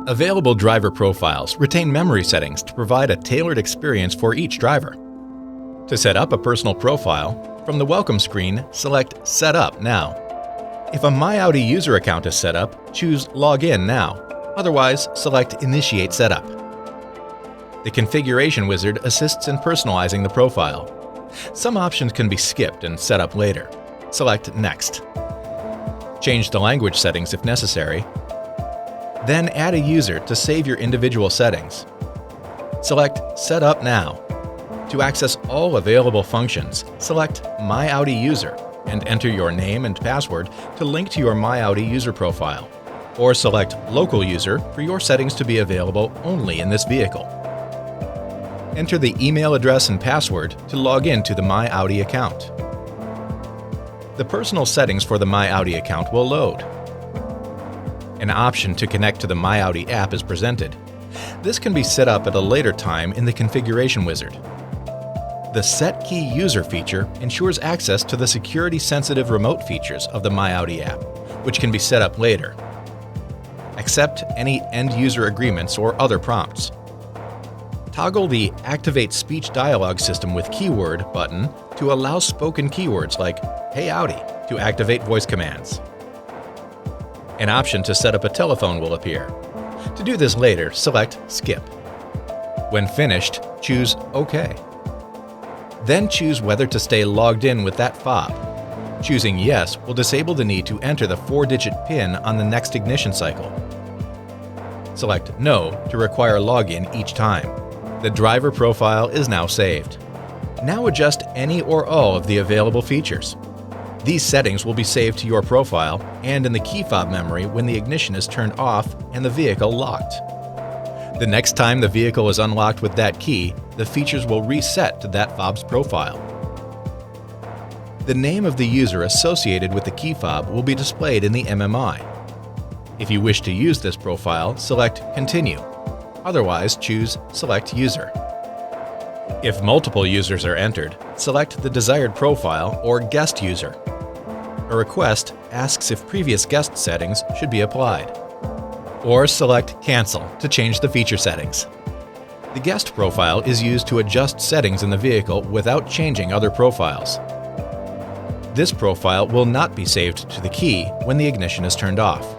Available driver profiles retain memory settings to provide a tailored experience for each driver. To set up a personal profile, from the welcome screen, select Set Up Now. If a My Audi user account is set up, choose Log In Now. Otherwise, select Initiate Setup. The configuration wizard assists in personalizing the profile. Some options can be skipped and set up later. Select Next. Change the language settings if necessary. Then add a user to save your individual settings. Select Set Up Now. To access all available functions, select My Audi User and enter your name and password to link to your My Audi user profile. Or select Local User for your settings to be available only in this vehicle. Enter the email address and password to log in to the My Audi account. The personal settings for the My Audi account will load. An option to connect to the My Audi app is presented. This can be set up at a later time in the configuration wizard. The Set Key User feature ensures access to the security-sensitive remote features of the My Audi app, which can be set up later. Accept any end-user agreements or other prompts. Toggle the Activate Speech Dialogue System with Keyword button to allow spoken keywords like Hey Audi to activate voice commands. An option to set up a telephone will appear. To do this later, select Skip. When finished, choose OK. Then choose whether to stay logged in with that fob. Choosing Yes will disable the need to enter the 4-digit PIN on the next ignition cycle. Select No to require login each time. The driver profile is now saved. Now adjust any or all of the available features. These settings will be saved to your profile and in the key fob memory when the ignition is turned off and the vehicle locked. The next time the vehicle is unlocked with that key, the features will reset to that fob's profile. The name of the user associated with the key fob will be displayed in the MMI. If you wish to use this profile, select Continue. Otherwise, choose Select User. If multiple users are entered, select the desired profile or guest user. A request asks if previous guest settings should be applied. Or select Cancel to change the feature settings. The guest profile is used to adjust settings in the vehicle without changing other profiles. This profile will not be saved to the key when the ignition is turned off.